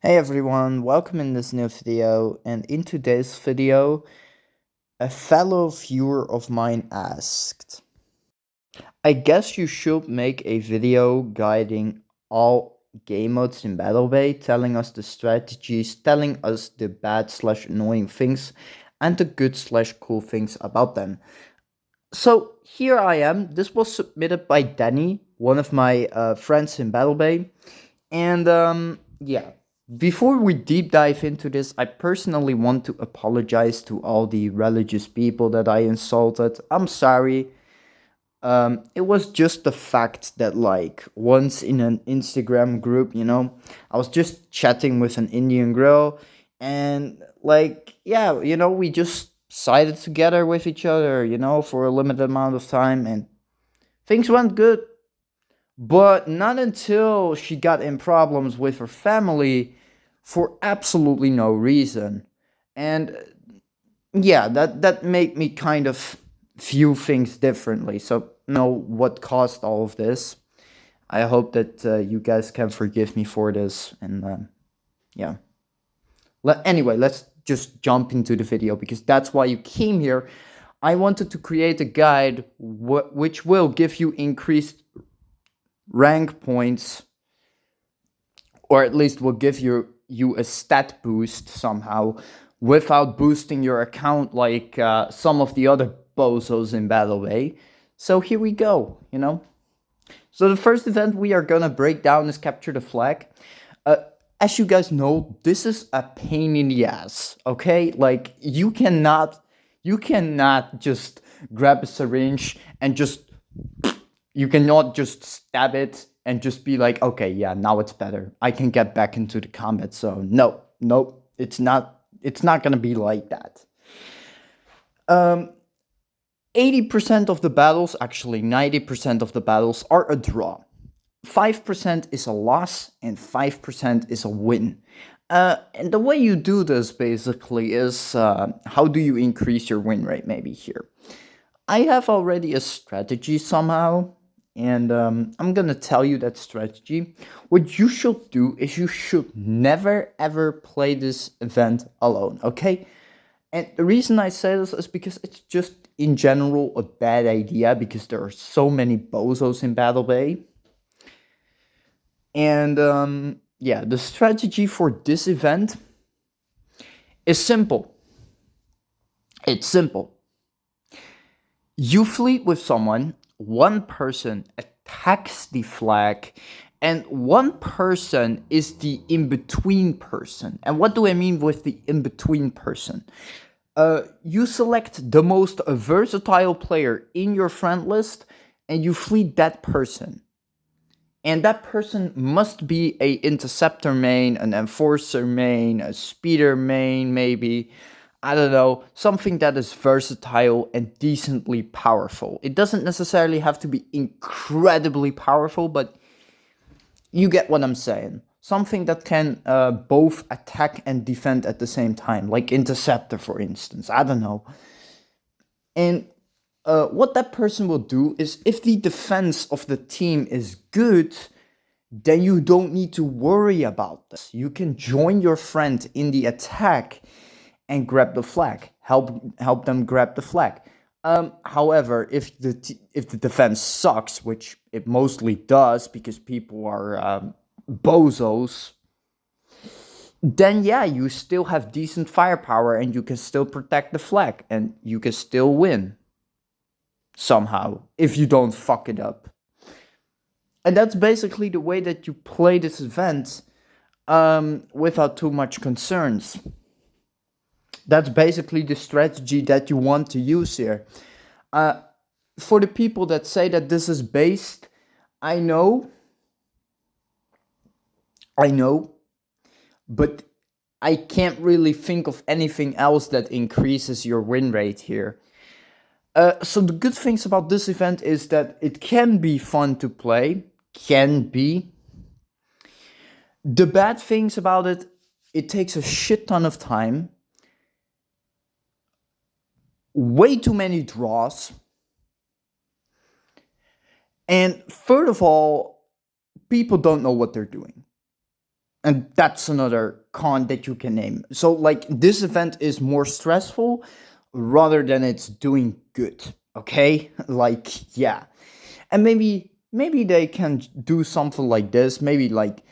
Hey everyone, welcome in this new video, and in today's video, a fellow viewer of mine asked, I guess you should make a video guiding all game modes in battlebay, telling us the strategies, telling us the bad/annoying things, and the good/cool things about them. So here I am. This was submitted by Danny, one of my friends in battlebay, and yeah. Before we deep dive into this, I personally want to apologize to all the religious people that I insulted. I'm sorry. It was just the fact that, like, once in an Instagram group, I was just chatting with an Indian girl, and, like, yeah, we just sided together with each other, for a limited amount of time, and things went good. But not until she got in problems with her family for absolutely no reason. And yeah, that made me kind of view things differently. So know what caused all of this. I hope that you guys can forgive me for this. And yeah. Anyway, let's just jump into the video because that's why you came here. I wanted to create a guide which will give you increased rank points, or at least will give you a stat boost somehow without boosting your account like some of the other bozos in battlebay. So here we go. So the first event we are gonna break down is capture the flag. As you guys know, this is a pain in the ass, okay? Like, you cannot just grab a syringe and you cannot just stab it and just be like, okay, yeah, now it's better. I can get back into the combat zone. No, it's not gonna be like that. 80% of the battles, actually 90% of the battles, are a draw. 5% is a loss and 5% is a win. And the way you do this basically is, how do you increase your win rate maybe here? I have already a strategy somehow, and I'm gonna tell you that strategy. What you should do is you should never ever play this event alone, okay? And the reason I say this is because it's just in general a bad idea because there are so many bozos in battlebay. And yeah, the strategy for this event is simple. It's simple. You fleet with someone, one person attacks the flag, and one person is the in-between person. And what do I mean with the in-between person? You select the most versatile player in your friend list, and you fleet that person. And that person must be a interceptor main, an enforcer main, a speeder main, maybe. I don't know, something that is versatile and decently powerful. It doesn't necessarily have to be incredibly powerful, but you get what I'm saying. Something that can both attack and defend at the same time, like interceptor, for instance. I don't know. And what that person will do is, if the defense of the team is good, then you don't need to worry about this. You can join your friend in the attack and grab the flag. Help them grab the flag. However, if the defense sucks, which it mostly does because people are bozos, then yeah, you still have decent firepower and you can still protect the flag and you can still win somehow if you don't fuck it up. And that's basically the way that you play this event without too much concerns. That's basically the strategy that you want to use here. For the people that say that this is based, I know, but I can't really think of anything else that increases your win rate here. So the good things about this event is that it can be fun to play, can be. The bad things about it it takes a shit ton of time, way too many draws, and third of all, people don't know what they're doing. And that's another con that you can name. So, like, this event is more stressful rather than it's doing good. Okay? Like, yeah. And maybe they can do something like this. Maybe like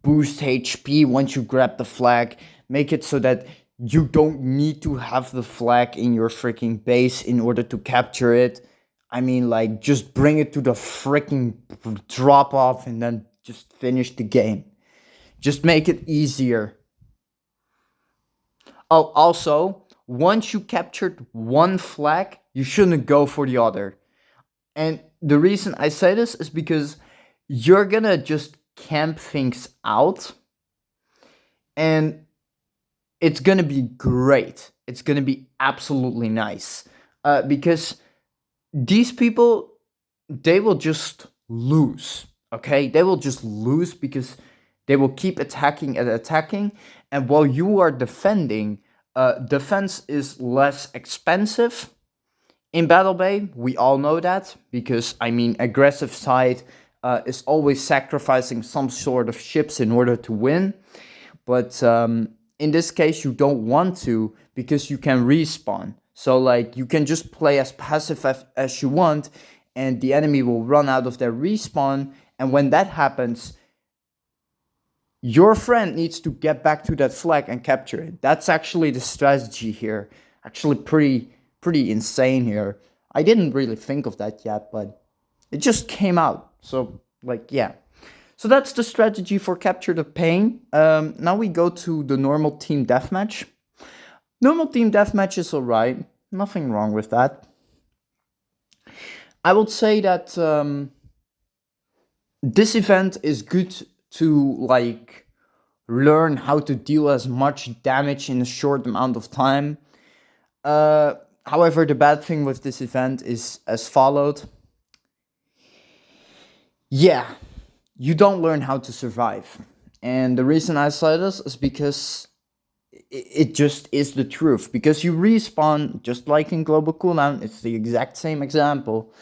boost HP once you grab the flag. Make it so that you don't need to have the flag in your freaking base in order to capture it. I mean, like, just bring it to the freaking drop off and then just finish the game. Just make it easier. Oh, also, once you captured one flag, you shouldn't go for the other. And the reason I say this is because you're gonna just camp things out and it's gonna be great. It's gonna be absolutely nice. Because these people, they will just lose. Okay? They will just lose because they will keep attacking and attacking. And while you are defending, defense is less expensive in battlebay. We all know that because, I mean, aggressive side is always sacrificing some sort of ships in order to win. But in this case, you don't want to because you can respawn. So, like, you can just play as passive as you want, and the enemy will run out of their respawn. And when that happens, your friend needs to get back to that flag and capture it. That's actually the strategy here. Actually, pretty insane here. I didn't really think of that yet, but it just came out. So, like, yeah. So that's the strategy for Capture the Pain. Now we go to the normal team deathmatch. Normal team deathmatch is alright. Nothing wrong with that. I would say that this event is good to, like, learn how to deal as much damage in a short amount of time. However, the bad thing with this event is as followed. Yeah, you don't learn how to survive. And the reason I say this is because it just is the truth. Because you respawn, just like in Global Cooldown, it's the exact same example.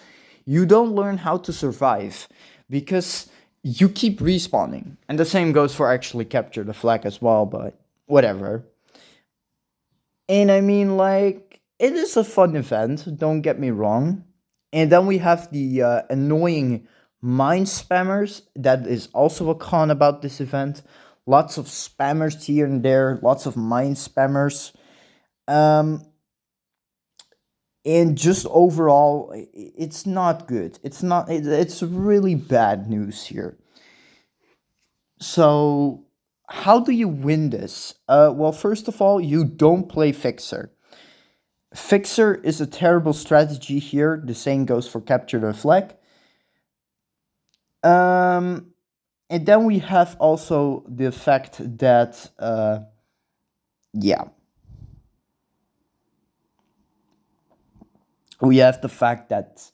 You don't learn how to survive because you keep respawning. And the same goes for actually Capture the Flag as well, but whatever. And I mean, like, it is a fun event, don't get me wrong. And then we have the annoying mine spammers. That is also a con about this event. Lots of spammers here and there, lots of mine spammers. And just overall, it's not good. It's really bad news here. So, how do you win this? Well, first of all, you don't play Fixer. Fixer is a terrible strategy here. The same goes for Capture the Flag. And then we have also the fact that, yeah. We have the fact that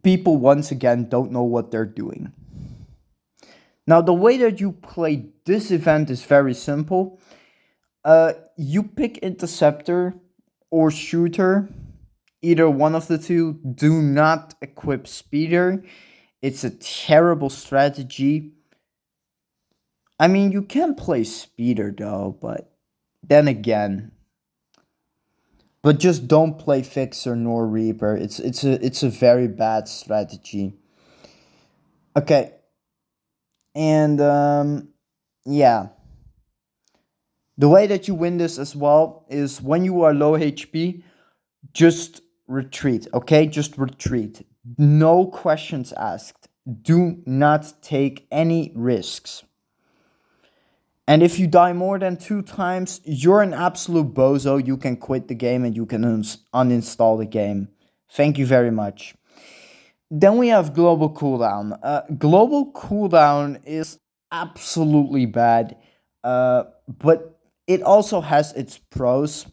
people once again don't know what they're doing. Now, the way that you play this event is very simple. You pick Interceptor or Shooter, either one of the two. Do not equip Speeder. It's a terrible strategy. I mean, you can play Speeder though, but then again, but just don't play Fixer nor Reaper. It's a very bad strategy. Okay, and yeah. The way that you win this as well is when you are low HP, just retreat, okay? Just retreat. No questions asked. Do not take any risks. And if you die more than 2 times, you're an absolute bozo. You can quit the game and you can uninstall the game. Thank you very much. Then we have Global Cooldown. Global Cooldown is absolutely bad, but it also has its pros.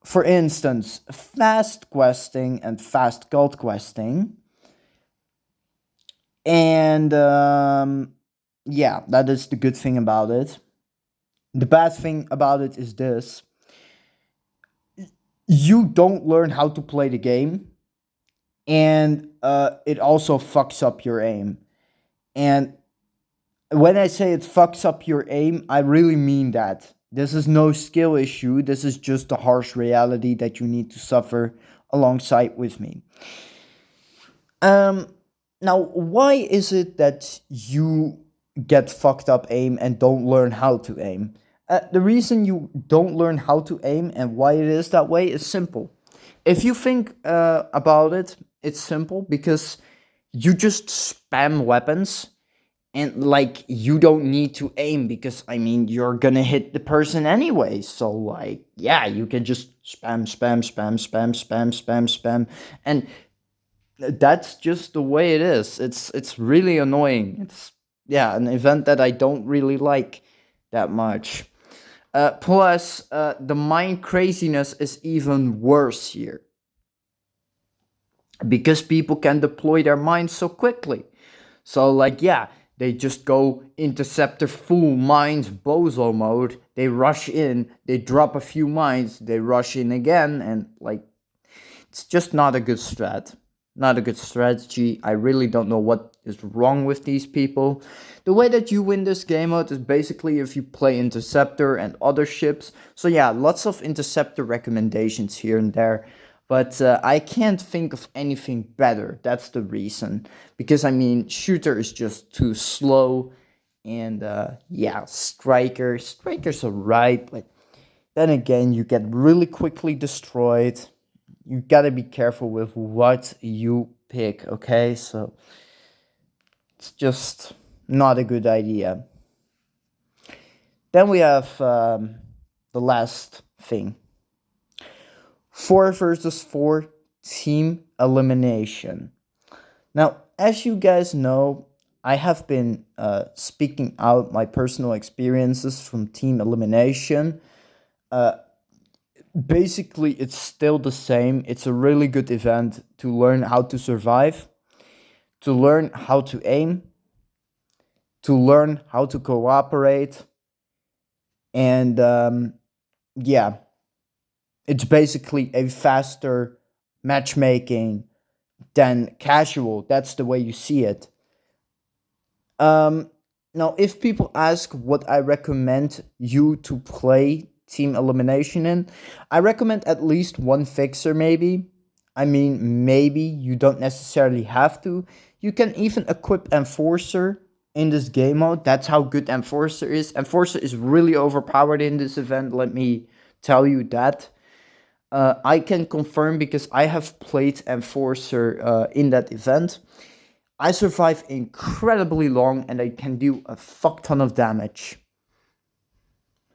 For instance, fast questing and fast gold questing. And yeah, that is the good thing about it. The bad thing about it is this: you don't learn how to play the game, and it also fucks up your aim. And when I say it fucks up your aim, I really mean that. This is no skill issue, this is just the harsh reality that you need to suffer alongside with me. Um, Now, why is it that you get fucked up aim and don't learn how to aim? The reason you don't learn how to aim and why it is that way is simple. If you think about it, it's simple because you just spam weapons and like you don't need to aim because I mean you're gonna hit the person anyway. So like yeah, you can just spam, and that's just the way it is. It's really annoying. It's yeah, an event that I don't really like that much. Plus, the mind craziness is even worse here because people can deploy their minds so quickly. So like yeah, they just go interceptor full mines bozo mode. They rush in, they drop a few mines, they rush in again, and like it's just not a good strat. Not a good strategy. I really don't know what is wrong with these people. The way that you win this game mode is basically if you play Interceptor and other ships. So yeah, lots of Interceptor recommendations here and there. But I can't think of anything better. That's the reason. Because I mean, Shooter is just too slow. And yeah, Striker's alright. But then again, you get really quickly destroyed. You gotta be careful with what you pick, okay? So it's just not a good idea. Then we have the last thing, 4 versus 4 team elimination. Now, as you guys know, I have been speaking out my personal experiences from team elimination. Basically, it's still the same. It's a really good event to learn how to survive, to learn how to aim, to learn how to cooperate, and yeah, it's basically a faster matchmaking than casual. That's the way you see it. Um, Now, if people ask what I recommend you to play team elimination in, I recommend at least one fixer, maybe. I mean, maybe you don't necessarily have to. You can even equip Enforcer in this game mode. That's how good Enforcer is. Enforcer is really overpowered in this event, let me tell you that. I can confirm because I have played Enforcer in that event. I survive incredibly long and I can do a fuck ton of damage.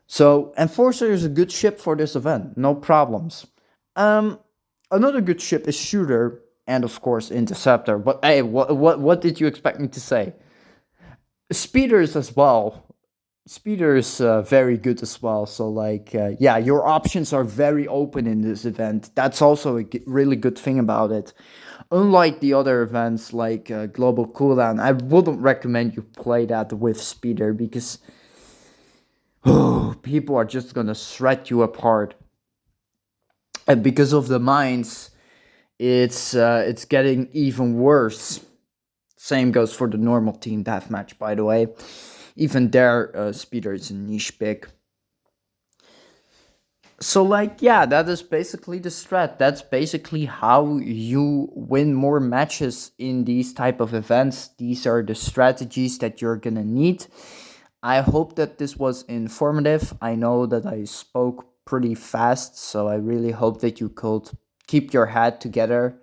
So Enforcer is a good ship for this event, no problems. Um, Another good ship is Shooter and of course Interceptor. But hey, what did you expect me to say? Speeders as well. Speeder is very good as well. So like, yeah, your options are very open in this event. That's also a really good thing about it. Unlike the other events like Global Cooldown, I wouldn't recommend you play that with Speeder because oh, people are just gonna shred you apart. And because of the mines, it's getting even worse. Same goes for the normal team deathmatch, by the way. Even their Speeder is a niche pick. So like yeah, that is basically the strat. That's basically how you win more matches in these type of events. These are the strategies that you're gonna need. I hope that this was informative. I know that I spoke pretty fast, so I really hope that you could keep your head together.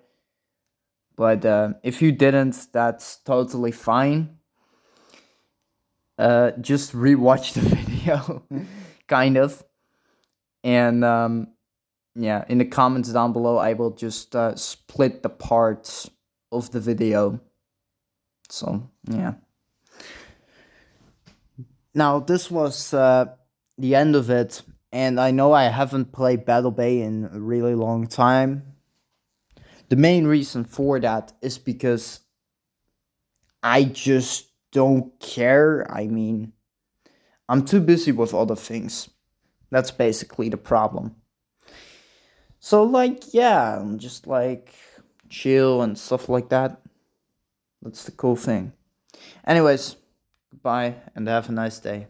But if you didn't, that's totally fine. Just rewatch the video, kind of. And yeah, in the comments down below, I will just split the parts of the video. So yeah. Now this was the end of it, and I know I haven't played battlebay in a really long time. The main reason for that is because I just don't care. I mean, I'm too busy with other things. That's basically the problem. So, like, yeah, I'm just like chill and stuff like that. That's the cool thing. Anyways, goodbye and have a nice day.